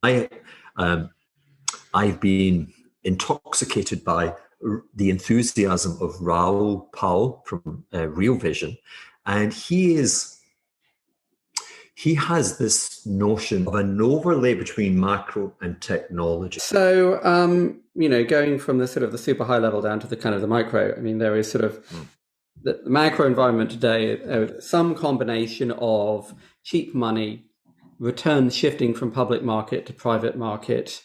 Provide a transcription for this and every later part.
I've been intoxicated by the enthusiasm of Raoul Pal from Real Vision, and he has this notion of an overlay between macro and technology. So, going from the sort of the super high level down to the kind of the micro, I mean, there is sort of the macro environment today, some combination of cheap money, returns shifting from public market to private market,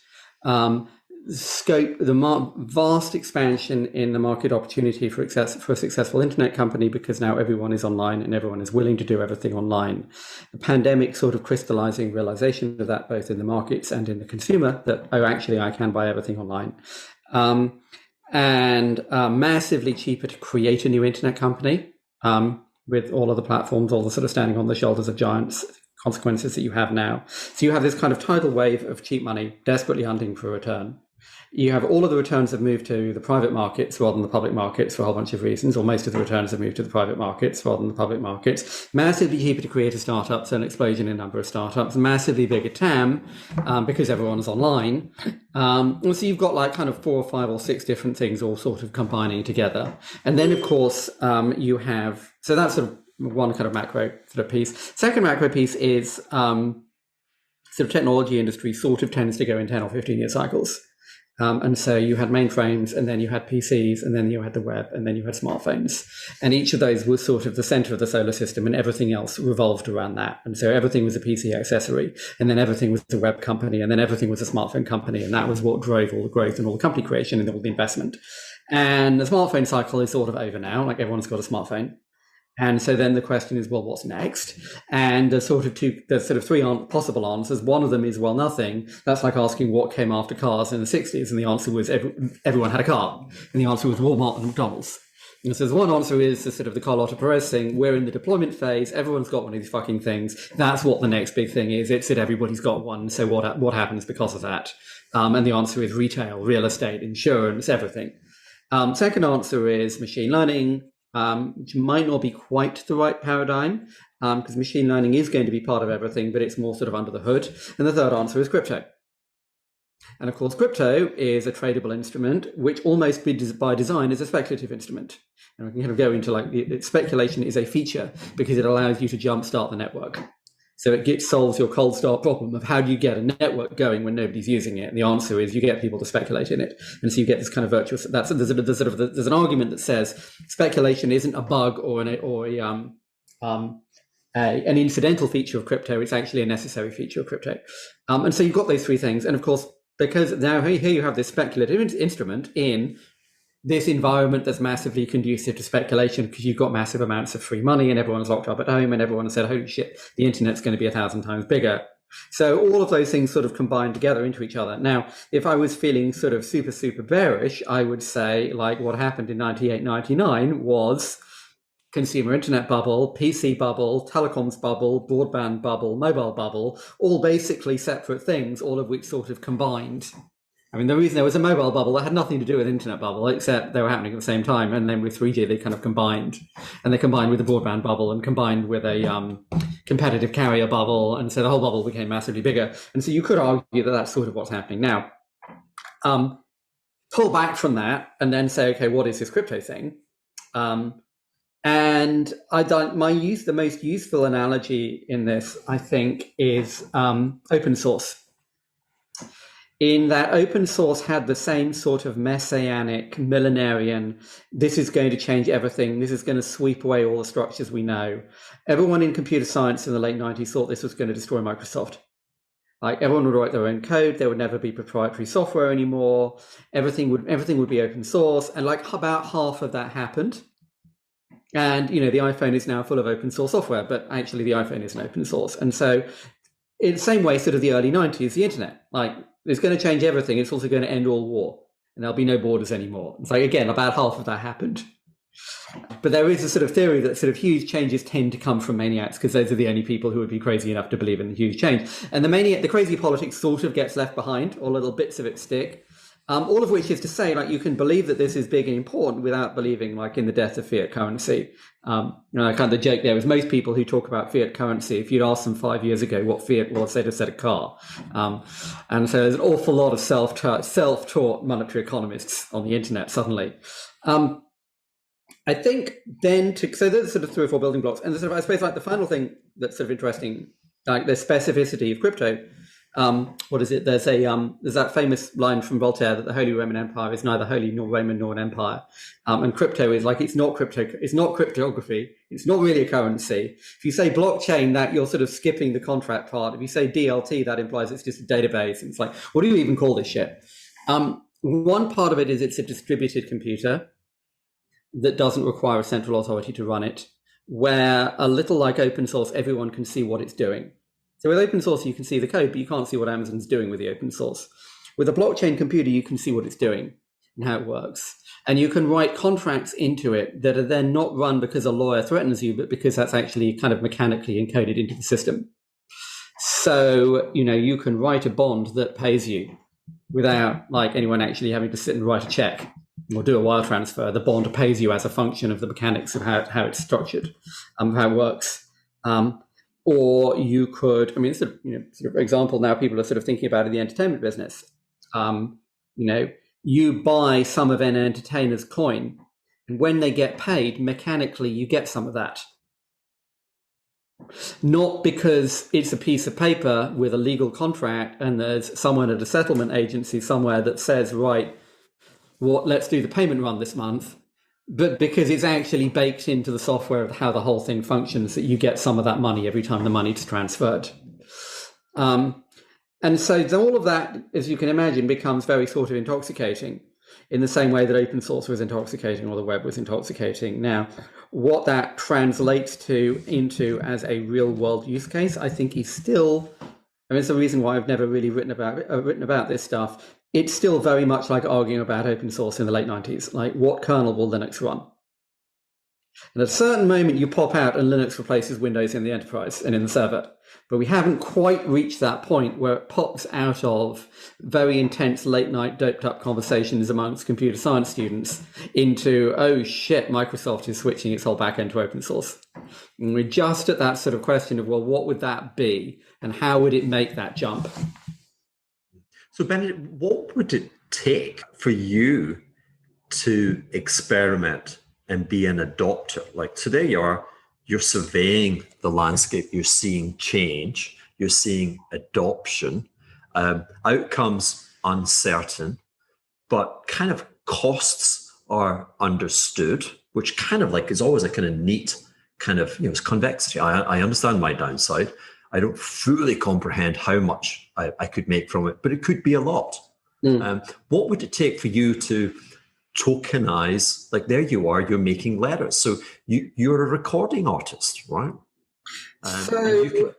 scope, the vast expansion in the market opportunity for a successful internet company, because now everyone is online and everyone is willing to do everything online. The pandemic sort of crystallizing realization of that both in the markets and in the consumer, that, oh, actually I can buy everything online. And massively cheaper to create a new internet company, with all of the platforms, all the sort of standing on the shoulders of giants consequences that you have now. So you have this kind of tidal wave of cheap money desperately hunting for a return. You have all of the returns have moved to the private markets rather than the public markets for a whole bunch of reasons, or most of the returns have moved to the private markets rather than the public markets. Massively cheaper to create a startup, so an explosion in number of startups. Massively bigger TAM, because everyone's online. So you've got like kind of 4 or 5 or 6 different things all sort of combining together. And then, of course, you have, so that's sort of one kind of macro sort of piece. Second macro piece is sort of technology industry sort of tends to go in 10 or 15 year cycles. And so you had mainframes, and then you had PCs, and then you had the web, and then you had smartphones. And each of those was sort of the center of the solar system, and everything else revolved around that. And so everything was a PC accessory, and then everything was a web company, and then everything was a smartphone company. And that was what drove all the growth and all the company creation and all the investment. And the smartphone cycle is sort of over now, like everyone's got a smartphone. And so then the question is, well, what's next? And there's sort of 3 possible answers. One of them is, well, nothing. That's like asking what came after cars in the 60s. And the answer was everyone had a car. And the answer was Walmart and McDonald's. And so one answer is the sort of the Carlota Perez thing. We're in the deployment phase. Everyone's got one of these fucking things. That's what the next big thing is. It's that everybody's got one. So what happens because of that? And the answer is retail, real estate, insurance, everything. Second answer is machine learning. Which might not be quite the right paradigm, because machine learning is going to be part of everything, but it's more sort of under the hood. And the third answer is crypto. And of course, crypto is a tradable instrument, which almost by design is a speculative instrument. And we can kind of go into like speculation is a feature because it allows you to jumpstart the network. So it solves your cold start problem of how do you get a network going when nobody's using it? And the answer is you get people to speculate in it. And so you get this kind of virtuous, there's an argument that says speculation isn't a bug or an incidental feature of crypto. It's actually a necessary feature of crypto. And so you've got those 3 things. And of course, because now here you have this speculative instrument in this environment that's massively conducive to speculation because you've got massive amounts of free money and everyone's locked up at home and everyone has said, holy shit, the internet's going to be 1,000 times bigger. So all of those things sort of combine together into each other. Now, if I was feeling sort of super, super bearish, I would say like what happened in 98, 99 was consumer internet bubble, PC bubble, telecoms bubble, broadband bubble, mobile bubble, all basically separate things, all of which sort of combined. I mean, the reason there was a mobile bubble that had nothing to do with internet bubble, except they were happening at the same time. And then with 3G, they kind of combined. And they combined with the broadband bubble and combined with a competitive carrier bubble. And so the whole bubble became massively bigger. And so you could argue that that's sort of what's happening now. Pull back from that and then say, okay, what is this crypto thing? And the most useful analogy in this, I think, is open source. In that open source had the same sort of messianic, millenarian, this is going to change everything, this is going to sweep away all the structures we know. Everyone in computer science in the late 90s thought this was going to destroy Microsoft. Like everyone would write their own code, there would never be proprietary software anymore, everything would be open source, and like about half of that happened. And the iPhone is now full of open source software, but actually the iPhone isn't open source. And so in the same way, sort of the early 90s, the internet, like it's going to change everything. It's also going to end all war and there'll be no borders anymore. It's like, again, about half of that happened. But there is a sort of theory that sort of huge changes tend to come from maniacs because those are the only people who would be crazy enough to believe in the huge change. And the crazy politics sort of gets left behind, or little bits of it stick. All of which is to say, like, you can believe that this is big and important without believing, like, in the death of fiat currency. Kind of the joke there is most people who talk about fiat currency, if you'd asked them 5 years ago what fiat was, they'd have said a car. And so there's an awful lot of self-taught monetary economists on the internet suddenly. I think then so there's sort of 3 or 4 building blocks, and sort of, I suppose, like, the final thing that's sort of interesting, like the specificity of crypto. What is it? There's that famous line from Voltaire that the Holy Roman Empire is neither holy nor Roman nor an empire, and crypto is like, it's not cryptography, it's not really a currency. If you say blockchain, that you're sort of skipping the contract part. If you say DLT, that implies it's just a database. And it's like, what do you even call this shit? One part of it is it's a distributed computer that doesn't require a central authority to run it, where a little like open source, everyone can see what it's doing. So with open source, you can see the code, but you can't see what Amazon's doing with the open source. With a blockchain computer, you can see what it's doing and how it works. And you can write contracts into it that are then not run because a lawyer threatens you, but because that's actually kind of mechanically encoded into the system. So, you can write a bond that pays you without, like, anyone actually having to sit and write a check or do a wire transfer. The bond pays you as a function of the mechanics of how it's structured, how it works. Or you could, sort of example now people are sort of thinking about in the entertainment business. You buy some of an entertainer's coin, and when they get paid, mechanically you get some of that. Not because it's a piece of paper with a legal contract and there's someone at a settlement agency somewhere that says, right, let's do the payment run this month, but because it's actually baked into the software of how the whole thing functions, that you get some of that money every time the money's transferred. And so all of that, as you can imagine, becomes very sort of intoxicating in the same way that open source was intoxicating or the web was intoxicating. Now, what that translates into as a real world use case, I think is still, it's the reason why I've never really written about this stuff. It's still very much like arguing about open source in the late 90s. Like, what kernel will Linux run? And at a certain moment, you pop out and Linux replaces Windows in the enterprise and in the server. But we haven't quite reached that point where it pops out of very intense late night doped up conversations amongst computer science students into, oh shit, Microsoft is switching its whole backend to open source. And we're just at that sort of question of, well, what would that be? And how would it make that jump? So Benedict, what would it take for you to experiment and be an adopter? Like today you're surveying the landscape, you're seeing change, you're seeing adoption, outcomes uncertain, but kind of costs are understood, which kind of like is always a kind of neat kind of, it's convexity. I understand my downside. I don't fully comprehend how much I could make from it, but it could be a lot. What would it take for you to tokenize? Like, there you are, you're making letters. So you're a recording artist, right? So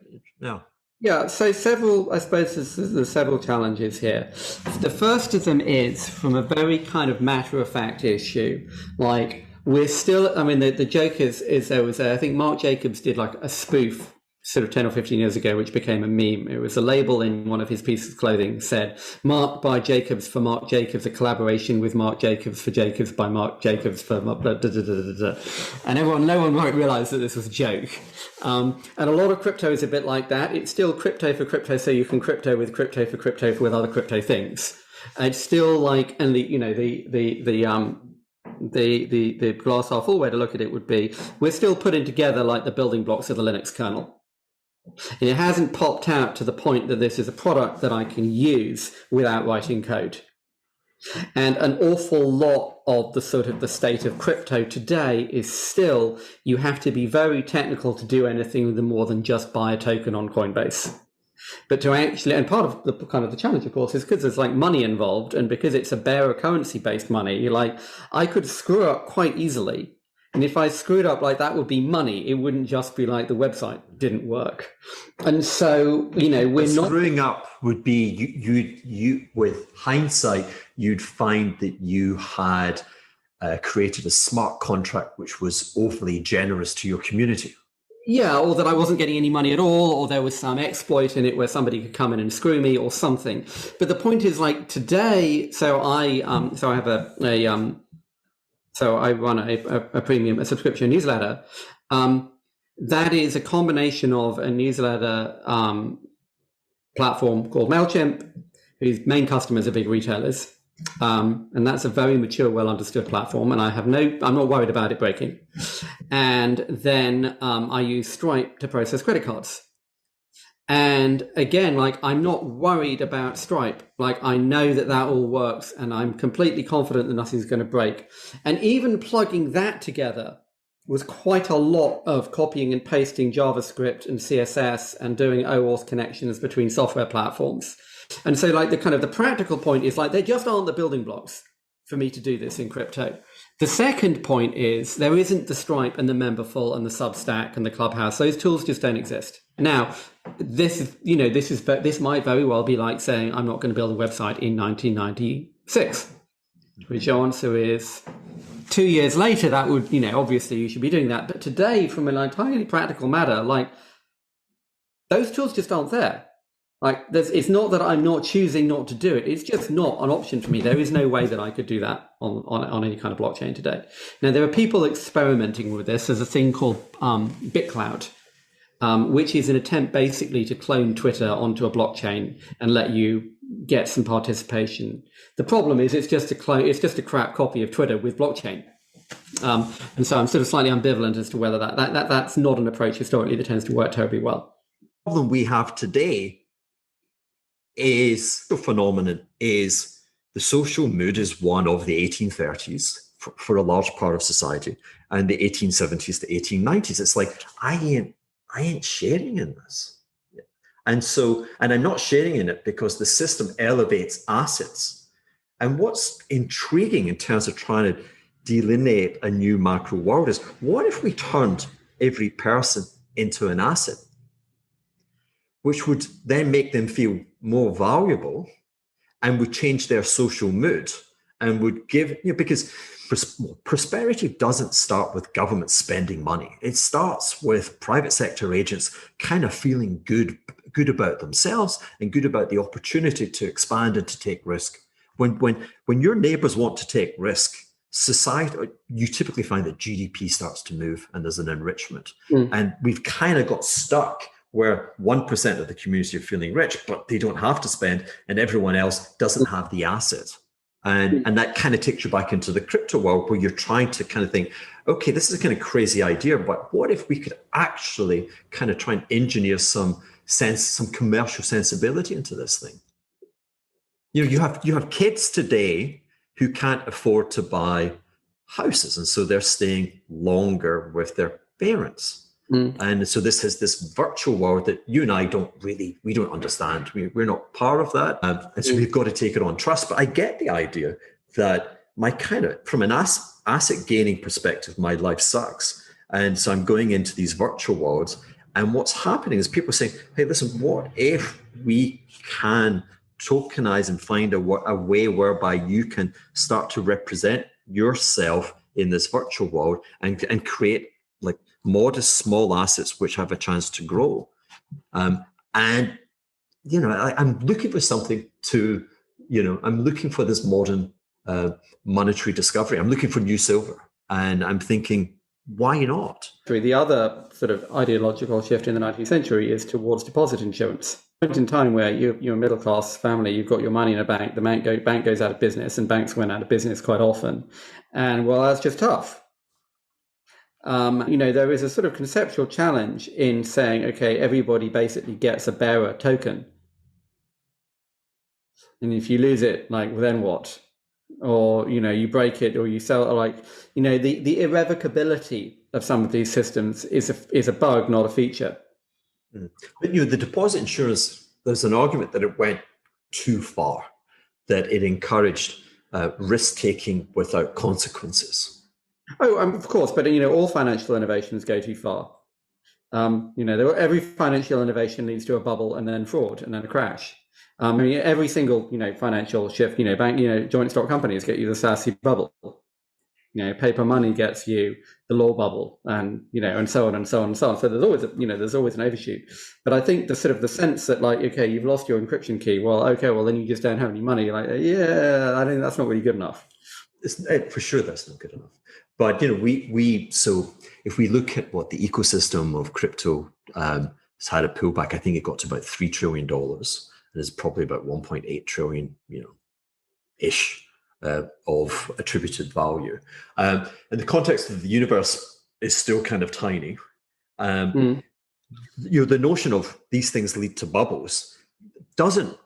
several, I suppose there's several challenges here. The first of them is from a very kind of matter-of-fact issue. Like, we're still, the joke is there was, I think Marc Jacobs did like a spoof sort of 10 or 15 years ago, which became a meme. It was a label in one of his pieces of clothing said, Mark by Jacobs for Marc Jacobs, a collaboration with Marc Jacobs for Jacobs by Marc Jacobs for blah, blah, blah, blah, blah, blah. And no one might realize that this was a joke. And a lot of crypto is a bit like that. It's still crypto for crypto, so you can crypto for with other crypto things. It's still like, and the glass half full way to look at it would be, we're still putting together like the building blocks of the Linux kernel. And it hasn't popped out to the point that this is a product that I can use without writing code. And an awful lot of the sort of the state of crypto today is still, you have to be very technical to do anything more than just buy a token on Coinbase. But to actually, and part of the kind of the challenge, of course, is because there's like money involved, and because it's a bearer currency based money, like I could screw up quite easily. And if I screwed up, like that would be money. It wouldn't just be like the website didn't work. And so, we're not screwing up would be you with hindsight, you'd find that you had created a smart contract which was awfully generous to your community. Yeah, or that I wasn't getting any money at all, or there was some exploit in it where somebody could come in and screw me or something. But the point is, like today, so I have so I run a premium, a subscription newsletter. That is a combination of a newsletter platform called MailChimp, whose main customers are big retailers. And that's a very mature, well understood platform. And I'm not worried about it breaking. And then I use Stripe to process credit cards. And again, like, I'm not worried about Stripe. Like, I know that all works, and I'm completely confident that nothing's going to break. And even plugging that together was quite a lot of copying and pasting JavaScript and CSS and doing OAuth connections between software platforms. And so, like, the practical point is, like, there just aren't the building blocks for me to do this in crypto. The second point is there isn't the Stripe and the Memberful and the Substack and the Clubhouse. Those tools just don't exist. Now, this might very well be like saying I'm not going to build a website in 1996. Which answer is 2 years later. That would, obviously you should be doing that. But today, from an entirely practical matter, like, those tools just aren't there. Like, it's not that I'm not choosing not to do it. It's just not an option for me. There is no way that I could do that on any kind of blockchain today. Now, there are people experimenting with this. There's a thing called BitCloud, which is an attempt basically to clone Twitter onto a blockchain and let you get some participation. The problem is it's just a crap copy of Twitter with blockchain. And so I'm sort of slightly ambivalent as to whether that's not an approach historically that tends to work terribly well. The problem we have today is the phenomenon is the social mood is one of the 1830s for a large part of society, and the 1870s to 1890s. It's like, I ain't sharing in this. And I'm not sharing in it because the system elevates assets. And what's intriguing in terms of trying to delineate a new macro world is, what if we turned every person into an asset, which would then make them feel more valuable and would change their social mood and would give, because prosperity doesn't start with government spending money. It starts with private sector agents kind of feeling good about themselves and good about the opportunity to expand and to take risk. When your neighbors want to take risk, society, you typically find that GDP starts to move and there's an enrichment. And we've kind of got stuck where 1% of the community are feeling rich, but they don't have to spend, and everyone else doesn't have the asset. And that kind of takes you back into the crypto world, where you're trying to kind of think, okay, this is a kind of crazy idea, but what if we could actually kind of try and engineer some commercial sensibility into this thing? You have kids today who can't afford to buy houses, and so they're staying longer with their parents. And so this has this virtual world that you and I don't understand. We're not part of that. And so we've got to take it on trust. But I get the idea that from an asset gaining perspective, my life sucks. And so I'm going into these virtual worlds. And what's happening is people saying, hey, listen, what if we can tokenize and find a way whereby you can start to represent yourself in this virtual world and create like modest small assets which have a chance to grow. I'm looking for something to, I'm looking for this modern monetary discovery. I'm looking for new silver, and I'm thinking, why not? The other sort of ideological shift in the 19th century is towards deposit insurance. Point in time where you're a middle class family, you've got your money in a bank, the bank goes out of business, and banks went out of business quite often. And well, that's just tough. There is a sort of conceptual challenge in saying, okay, everybody basically gets a bearer token. And if you lose it, like, well, then what? Or, you break it or you sell it, the irrevocability of some of these systems is a bug, not a feature. But, the deposit insurance, there's an argument that it went too far, that it encouraged risk-taking without consequences. Oh, of course, but all financial innovations go too far. Every financial innovation leads to a bubble and then fraud and then a crash. Every single financial shift, bank, joint stock companies get you the SASE bubble. paper money gets you the law bubble, and and so on and so on and so on. So there's always an overshoot. But I think the sort of the sense that okay, you've lost your encryption key. Well, okay, well then you just don't have any money. Yeah, I think that's not really good enough. For sure, that's not good enough. But so if we look at what the ecosystem of crypto has had a pullback, I think it got to about $3 trillion, and it's probably about 1.8 trillion, ish. Of attributed value. In the context of the universe is still kind of tiny. The notion of these things lead to bubbles doesn't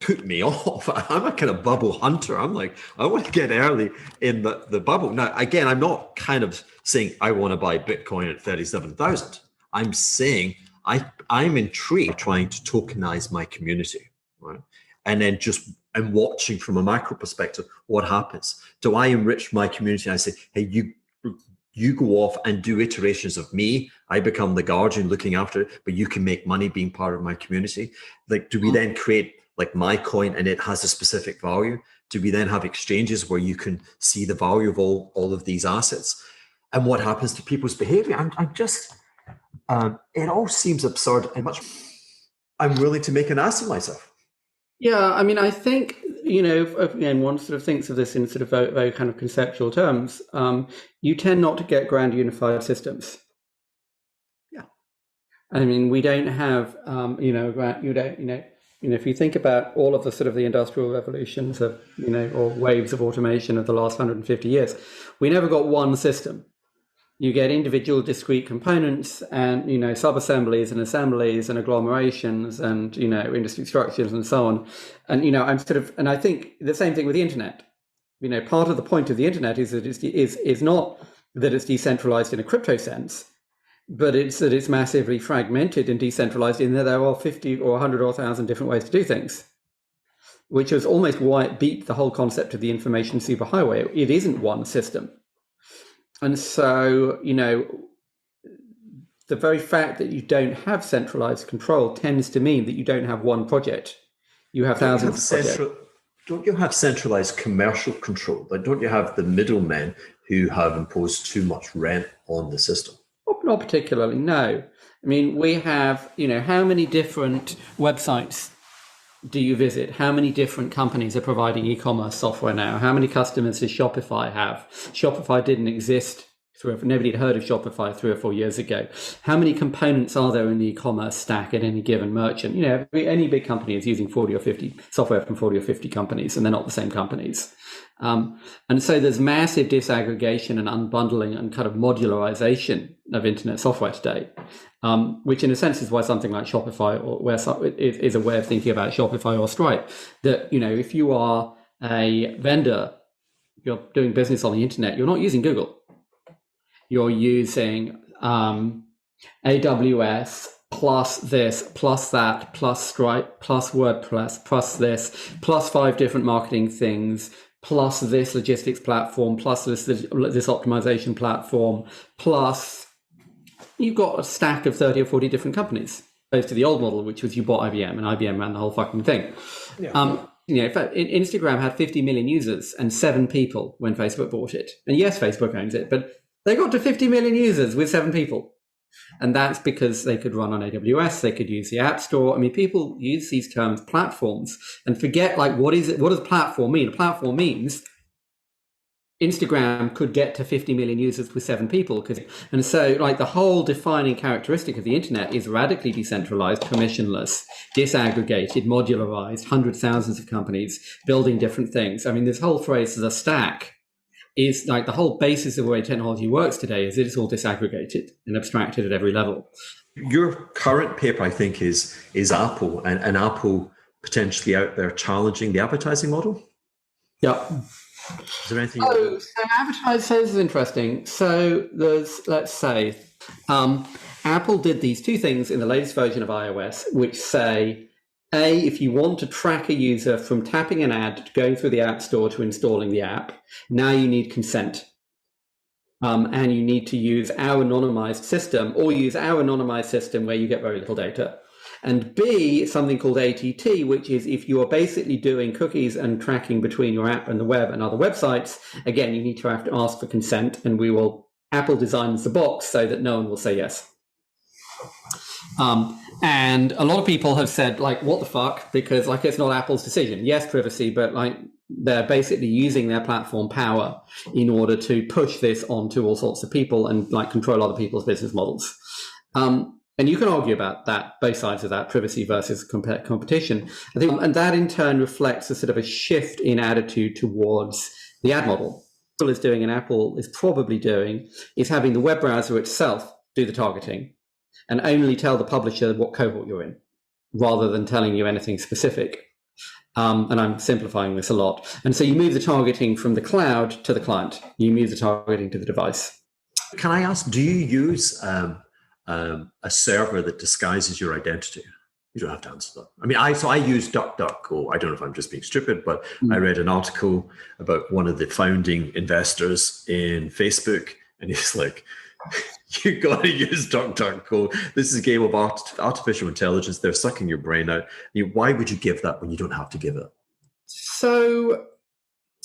put me off. I'm a kind of bubble hunter. I'm like, I want to get early in the bubble. Now, again, I'm not kind of saying I want to buy Bitcoin at 37,000. I'm saying I'm intrigued trying to tokenize my community, right? And then I'm watching from a macro perspective what happens. Do I enrich my community? I say, hey, you go off and do iterations of me. I become the guardian looking after it, but you can make money being part of my community. Like, do we then create like my coin and it has a specific value? Do we then have exchanges where you can see the value of all of these assets? And what happens to people's behavior? It all seems absurd and I'm willing to make an ass of myself. Yeah, I mean, I think, again, one sort of thinks of this in sort of very, very kind of conceptual terms. You tend not to get grand unified systems. Yeah. I mean, we don't have, if you think about all of the sort of the industrial revolutions of, or waves of automation of the last 150 years, we never got one system. You get individual discrete components and, sub-assemblies and assemblies and agglomerations and, industry structures and so on. And, and I think the same thing with the internet. Part of the point of the internet is that is not that it's decentralized in a crypto sense, but it's that it's massively fragmented and decentralized in that there are 50 or 100 or 1,000 different ways to do things, which is almost why it beat the whole concept of the information superhighway. It isn't one system. And so, the very fact that you don't have centralized control tends to mean that you don't have one project. You have thousands of projects. Don't you have centralized commercial control? Like, don't you have the middlemen who have imposed too much rent on the system? Not particularly, no. I mean, we have, how many different websites do you visit? How many different companies are providing e-commerce software now? How many customers does Shopify have? Shopify didn't exist. Nobody had heard of Shopify 3 or 4 years ago. How many components are there in the e-commerce stack at any given merchant? Any big company is using 40 or 50 software from 40 or 50 companies, and they're not the same companies. And so there's massive disaggregation and unbundling and kind of modularization of internet software today, which in a sense is why something like Shopify is a way of thinking about Shopify or Stripe. That, if you are a vendor, you're doing business on the internet, you're not using Google. You're using AWS plus this, plus that, plus Stripe, plus WordPress, plus this, plus 5 different marketing things, plus this logistics platform, plus this optimization platform, plus you've got a stack of 30 or 40 different companies, opposed to the old model, which was you bought IBM and IBM ran the whole fucking thing. Yeah. In fact, Instagram had 50 million users and 7 people when Facebook bought it. And yes, Facebook owns it, but they got to 50 million users with 7 people. And that's because they could run on AWS, they could use the App Store. I mean, people use these terms platforms and forget, what is it? What does platform mean? A platform means Instagram could get to 50 million users with 7 people. And so the whole defining characteristic of the internet is radically decentralized, permissionless, disaggregated, modularized, hundreds, thousands of companies building different things. I mean, this whole phrase, the stack, is the whole basis of the way technology works today is it's all disaggregated and abstracted at every level. Your current paper, I think, is Apple and Apple potentially out there challenging the advertising model. Yeah. Is there anything? So advertising is interesting. So there's, let's say, Apple did these 2 things in the latest version of iOS, which say, if you want to track a user from tapping an ad to going through the App Store to installing the app, now you need consent. And you need to use our anonymized system or use our anonymized system where you get very little data. And B, something called ATT, which is if you are basically doing cookies and tracking between your app and the web and other websites, again, you need to have to ask for consent, and Apple designs the box so that no one will say yes. And a lot of people have said, like, what the fuck? Because, like, it's not Apple's decision. Yes, privacy, but, like, they're basically using their platform power in order to push this onto all sorts of people and, like, control other people's business models. And you can argue about that, both sides of that, privacy versus competition. I think, and that in turn reflects a sort of a shift in attitude towards the ad model. Apple is doing, and Apple is probably doing, is having the web browser itself do the targeting and only tell the publisher what cohort you're in, rather than telling you anything specific. And I'm simplifying this a lot. And so you move the targeting from the cloud to the client. You move the targeting to the device. Can I ask, do you use a server that disguises your identity? You don't have to answer that. I mean, I use DuckDuckGo. I don't know if I'm just being stupid, but I read an article about one of the founding investors in Facebook, and he's like, you got to use DuckDuckGo. This is a game of artificial intelligence. They're sucking your brain out. Why would you give that when you don't have to give it? So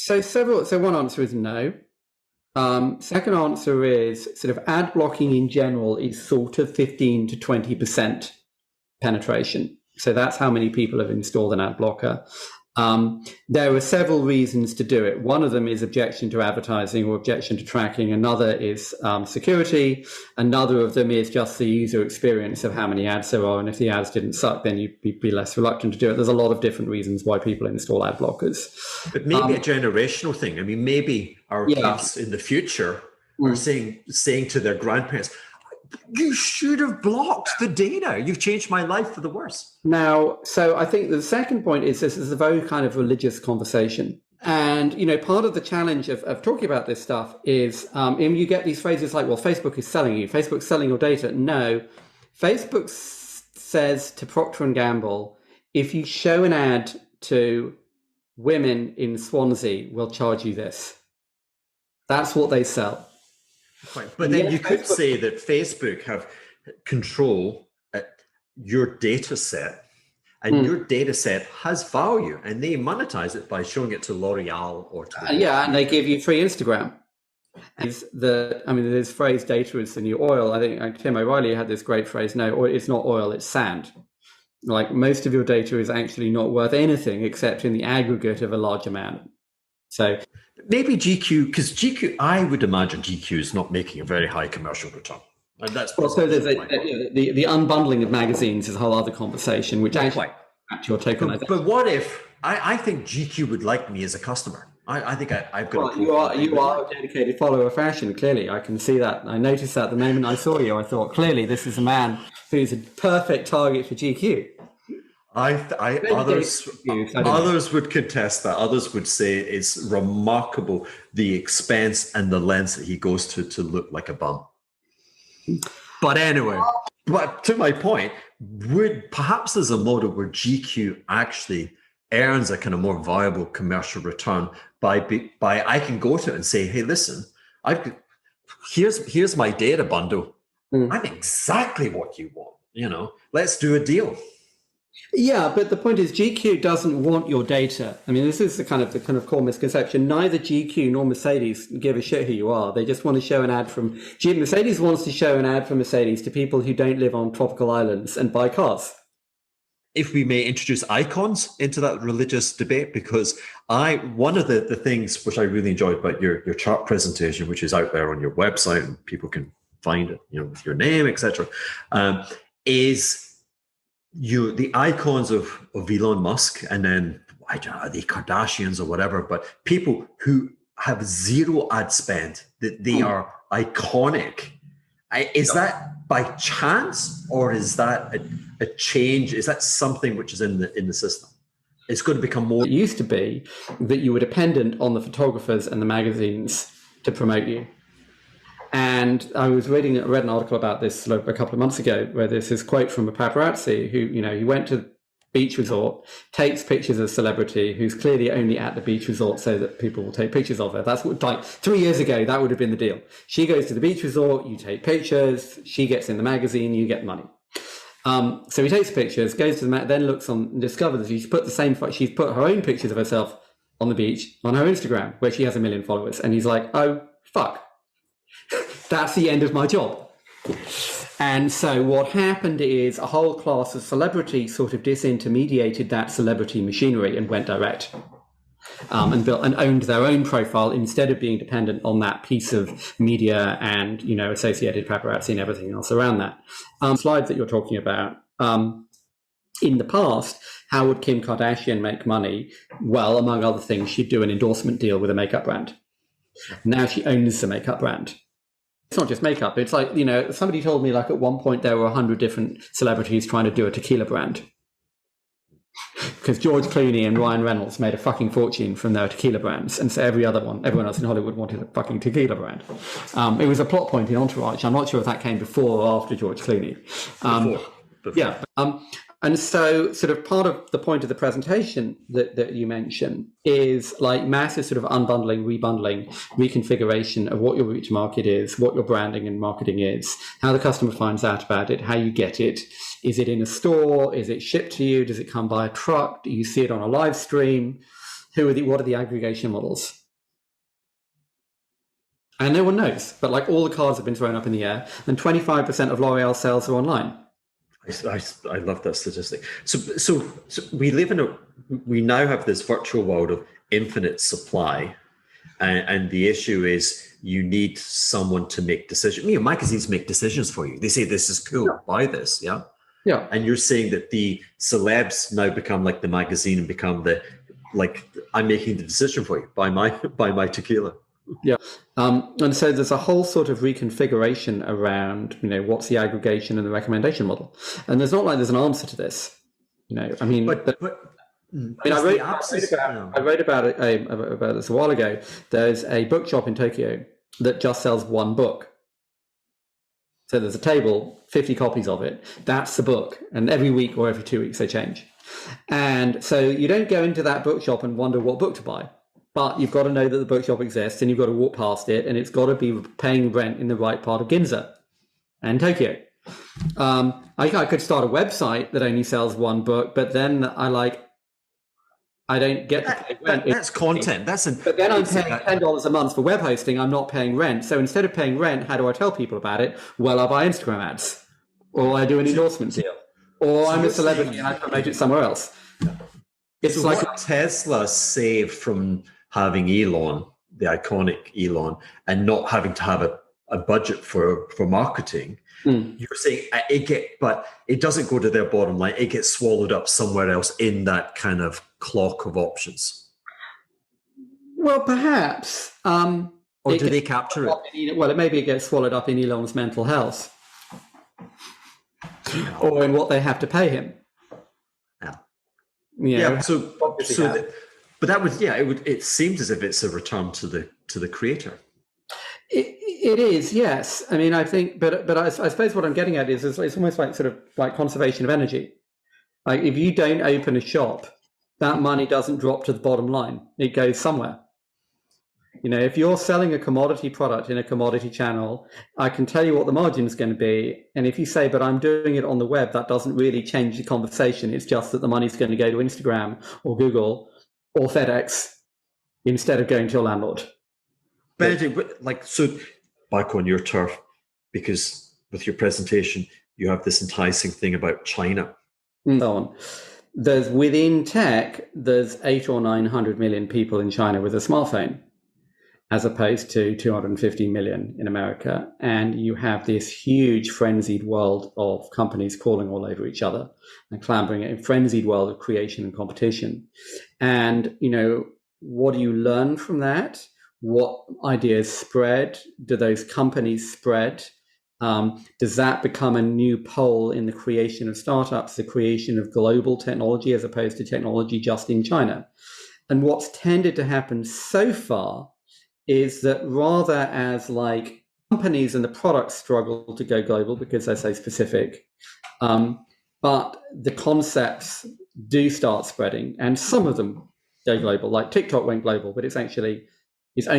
one answer is no. Second answer is sort of ad blocking in general is sort of 15 to 20% penetration. So that's how many people have installed an ad blocker. There are several reasons to do it. One of them is objection to advertising or objection to tracking. Another is security. Another of them is just the user experience of how many ads there are. And if the ads didn't suck, then you'd be less reluctant to do it. There's a lot of different reasons why people install ad blockers. But maybe a generational thing. I mean, maybe our kids in the future are saying to their grandparents, you should have blocked the data. You've changed my life for the worse. Now, so I think the second point is this is a very kind of religious conversation. And, part of the challenge of talking about this stuff is you get these phrases like, well, Facebook is selling you. Facebook's selling your data. No, Facebook says to Procter & Gamble, if you show an ad to women in Swansea, we'll charge you this. That's what they sell. Right. But then you could say that Facebook have control at your data set, and your data set has value, and they monetize it by showing it to L'Oreal or to and they give you free Instagram. This phrase "data is the new oil." I think Tim O'Reilly had this great phrase: "No, it's not oil; it's sand." Like, most of your data is actually not worth anything except in the aggregate of a large amount. So. Maybe GQ, because GQ, I would imagine GQ is not making a very high commercial return. And that's so there's the unbundling of magazines is a whole other conversation, which actually back to your tokenization. But what if I think GQ would like me as a customer? I think I've got. Well, you are a dedicated follower of fashion. Clearly, I can see that. I noticed that the moment I saw you, I thought clearly this is a man who's a perfect target for GQ. Others would contest that. Others would say it's remarkable the expense and the lengths that he goes to look like a bum. But anyway, but to my point, perhaps there's a model where GQ actually earns a kind of more viable commercial return by I can go to it and say, hey, listen, here's my data bundle. I'm exactly what you want. Let's do a deal. Yeah, but the point is GQ doesn't want your data. I mean, this is the kind of core misconception. Neither GQ nor Mercedes give a shit who you are. They just want to show an ad from... Mercedes wants to show an ad from Mercedes to people who don't live on tropical islands and buy cars. If we may introduce icons into that religious debate, because one of the things which I really enjoyed about your chart presentation, which is out there on your website and people can find it, with your name, etc., is the icons of Elon Musk, and then I don't know, the Kardashians or whatever, but people who have zero ad spend, that they are iconic. Is that by chance, or is that a change? Is that something which is in the system? It's going to become more. It used to be that you were dependent on the photographers and the magazines to promote you. And I was read an article about this a couple of months ago, where there's this quote from a paparazzi who, he went to the beach resort, takes pictures of a celebrity who's clearly only at the beach resort so that people will take pictures of her. That's what, like 3 years ago, that would have been the deal. She goes to the beach resort, you take pictures, she gets in the magazine, you get money. So he takes pictures, goes to the map, then looks on and discovers she's put her own pictures of herself on the beach on her Instagram, where she has 1 million followers. And he's like, oh, fuck. That's the end of my job. And so what happened is a whole class of celebrities sort of disintermediated that celebrity machinery and went direct. And built and owned their own profile instead of being dependent on that piece of media and, you know, associated paparazzi and everything else around that. Slide that you're talking about. In the past, how would Kim Kardashian make money? Well, among other things, she'd do an endorsement deal with a makeup brand. Now she owns the makeup brand. It's not just makeup. It's like, you know, somebody told me like at one point there were 100 different celebrities trying to do a tequila brand. Because George Clooney and Ryan Reynolds made a fucking fortune from their tequila brands. And so everyone else in Hollywood wanted a fucking tequila brand. It was a plot point in Entourage. I'm not sure if that came before or after George Clooney. Before. Yeah. And so sort of part of the point of the presentation that you mentioned is like massive sort of unbundling, rebundling, reconfiguration of what your route to market is, what your branding and marketing is, how the customer finds out about it, how you get it. Is it in a store? Is it shipped to you? Does it come by a truck? Do you see it on a live stream? What are the aggregation models? And no one knows, but like all the cards have been thrown up in the air, and 25% of L'Oreal sales are online. I love that statistic. So we now have this virtual world of infinite supply, and the issue is you need someone to make decisions. You know, magazines make decisions for you. They say this is cool, buy this, yeah. And you're saying that the celebs now become like the magazine and become I'm making the decision for you. Buy my tequila. Yeah. And so there's a whole sort of reconfiguration around, you know, what's the aggregation and the recommendation model. And there's not like there's an answer to this. You know, I mean, I wrote about this a while ago. There's a bookshop in Tokyo that just sells one book. So there's a table, 50 copies of it. That's the book. And every week or every 2 weeks they change. And so you don't go into that bookshop and wonder what book to buy. But you've got to know that the bookshop exists, and you've got to walk past it, and it's got to be paying rent in the right part of Ginza and Tokyo. I could start a website that only sells one book, but then I don't get to pay rent. That's content. But then I'm paying $10 a month for web hosting. I'm not paying rent. So instead of paying rent, how do I tell people about it? Well, I buy Instagram ads, or I do an endorsement deal, or I'm a celebrity and I promote it somewhere else. It's so like what Tesla saved from having Elon, the iconic Elon, and not having to have a budget for marketing. You're saying but it doesn't go to their bottom line. It gets swallowed up somewhere else in that kind of clock of options. Well, perhaps. Or do they capture it? Well, maybe it gets swallowed up in Elon's mental health, or in what they have to pay him. Yeah. But that would, it seems as if it's a return to the creator. It is, yes. I mean, I think, but I suppose what I'm getting at is it's almost like sort of like conservation of energy. Like if you don't open a shop, that money doesn't drop to the bottom line. It goes somewhere. You know, if you're selling a commodity product in a commodity channel, I can tell you what the margin is going to be. And if you say, but I'm doing it on the web, that doesn't really change the conversation. It's just that the money's going to go to Instagram or Google or FedEx instead of going to your landlord. Benedict, so back on your turf, because with your presentation, you have this enticing thing about China. So on. Within tech, there's 800 or 900 million people in China with a smartphone, as opposed to 250 million in America. And you have this huge frenzied world of companies crawling all over each other and clambering in a frenzied world of creation and competition. And, you know, what do you learn from that? What ideas spread? Do those companies spread? Does that become a new pole in the creation of startups, the creation of global technology as opposed to technology just in China? And what's tended to happen so far is that rather as like companies and the products struggle to go global because they're so specific, but the concepts do start spreading, and some of them go global. Like TikTok went global, but it's owned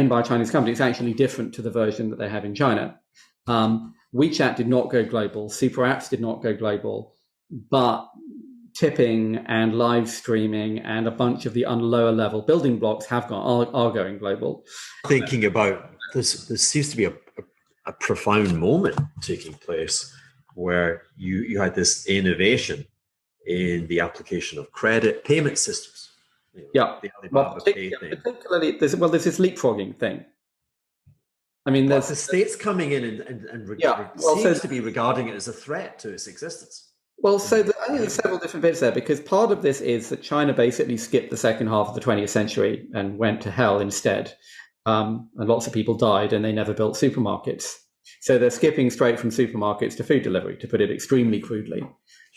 by a Chinese company. It's actually different to the version that they have in China. WeChat did not go global. Super apps did not go global. but tipping and live streaming and a bunch of the lower level building blocks are going global. Thinking about this, there seems to be a profound moment taking place where you had this innovation in the application of credit payment systems. The Alibaba Pay thing. Particularly, there's this leapfrogging thing. I mean, there's the states coming in and seems to be regarding it as a threat to its existence. Well, I think there's several different bits there, because part of this is that China basically skipped the second half of the 20th century and went to hell instead. And lots of people died, and they never built supermarkets. So they're skipping straight from supermarkets to food delivery, to put it extremely crudely.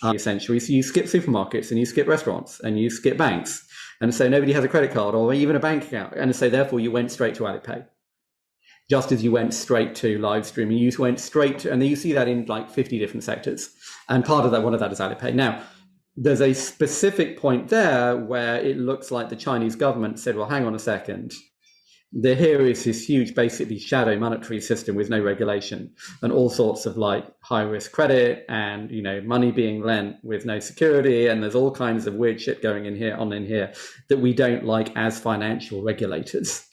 Essentially, so you skip supermarkets and you skip restaurants and you skip banks. And so nobody has a credit card or even a bank account. And so therefore you went straight to Alipay. Just as you went straight to live streaming, you went straight to, and you see that in like 50 different sectors. And part of that, one of that is Alipay. Now, there's a specific point there where it looks like the Chinese government said, well, hang on a second. Here is this huge, basically shadow monetary system with no regulation and all sorts of like high risk credit and, money being lent with no security. And there's all kinds of weird shit going in here that we don't like as financial regulators,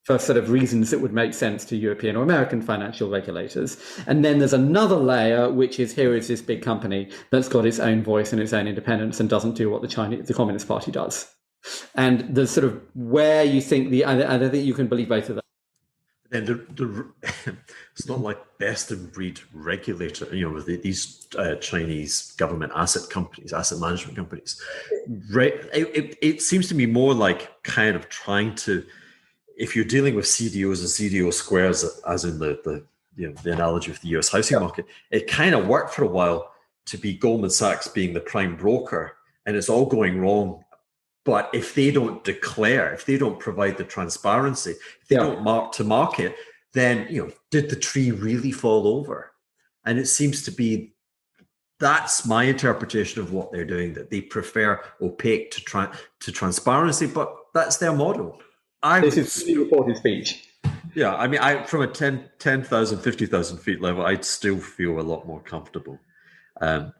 for sort of reasons that would make sense to European or American financial regulators. And then there's another layer, which is here is this big company that's got its own voice and its own independence and doesn't do what the Communist Party does. And the sort of where you think I don't think you can believe both of them. Then it's not like best in breed regulator, with these Chinese government asset management companies. It seems to me more like kind of trying to, if you're dealing with CDOs and CDO squares, as in the analogy of the US housing market, it kind of worked for a while to be Goldman Sachs being the prime broker, and it's all going wrong. But if they don't declare, if they don't provide the transparency, if they don't mark to market, then, did the tree really fall over? And it seems to be, that's my interpretation of what they're doing, that they prefer opaque to transparency, but that's their model. This is the reported speech. Yeah, I mean, from a 10,000, 50,000 feet level, I'd still feel a lot more comfortable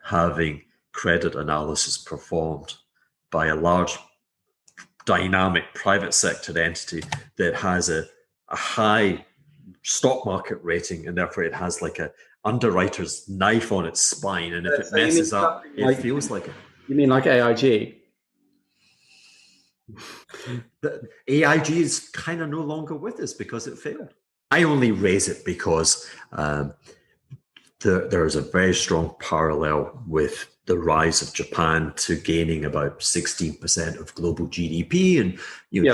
having credit analysis performed by a large dynamic private sector entity that has a high stock market rating, and therefore it has like a underwriter's knife on its spine, and if it messes up, it feels like it. You mean like AIG? The AIG is kind of no longer with us because it failed. I only raise it because there is a very strong parallel with the rise of Japan to gaining about 16% of global GDP, and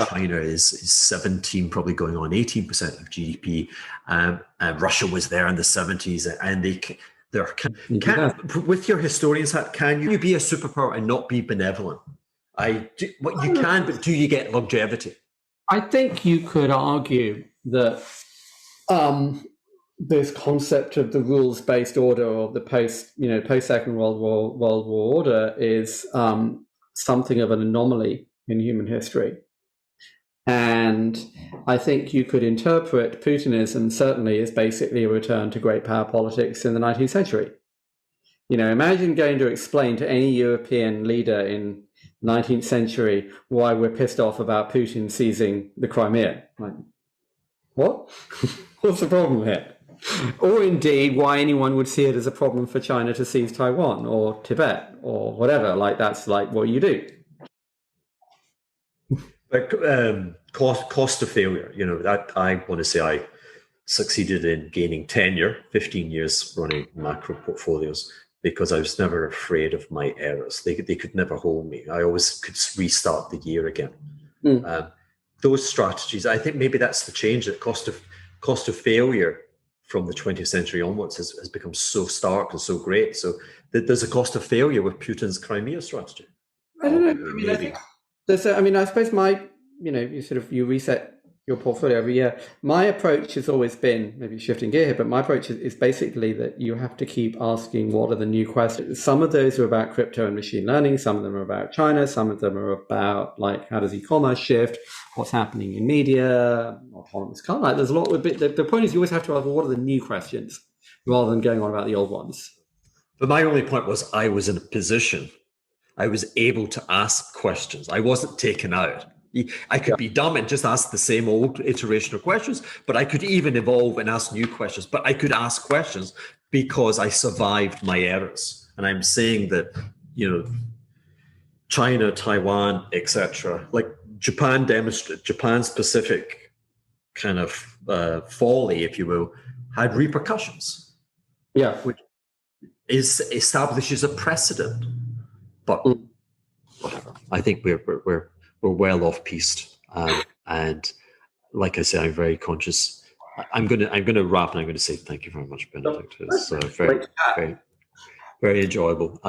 China is 17, probably going on 18% of GDP. And Russia was there in the 70s, and with your historian's hat, can you be a superpower and not be benevolent? You can, but do you get longevity? I think you could argue that this concept of the rules-based order, or the post-Second World War order, is something of an anomaly in human history. And I think you could interpret Putinism certainly as basically a return to great power politics in the 19th century. Imagine going to explain to any European leader in 19th century why we're pissed off about Putin seizing the Crimea. Like, what? What's the problem here? Or indeed why anyone would see it as a problem for China to seize Taiwan or Tibet or whatever. Like, that's like what you do. But cost of failure, that I want to say I succeeded in gaining tenure, 15 years running macro portfolios, because I was never afraid of my errors. They could never hold me. I always could restart the year again. Those strategies, I think maybe that's the change. That cost of failure from the 20th century onwards has become so stark and so great. So there's a cost of failure with Putin's Crimea strategy. I don't know. I suppose you reset your portfolio every year. My approach has always been, maybe shifting gear here, but my approach is basically that you have to keep asking what are the new questions. Some of those are about crypto and machine learning. Some of them are about China. Some of them are about like, how does e-commerce shift? What's happening in media? Autonomous car. Like, there's a lot. The point is you always have to ask, well, what are the new questions, rather than going on about the old ones. But my only point was I was in a position, I was able to ask questions. I wasn't taken out. I could be dumb and just ask the same old iteration of questions, but I could even evolve and ask new questions. But I could ask questions because I survived my errors. And I'm saying that, China, Taiwan, etc., like Japan demonstrated, Japan's specific kind of folly, if you will, had repercussions. Yeah. Which establishes a precedent. But whatever. I think we're well off piste, and like I said, I'm very conscious. I'm gonna wrap, and I'm going to say thank you very much, Benedict. It's very, very, very enjoyable.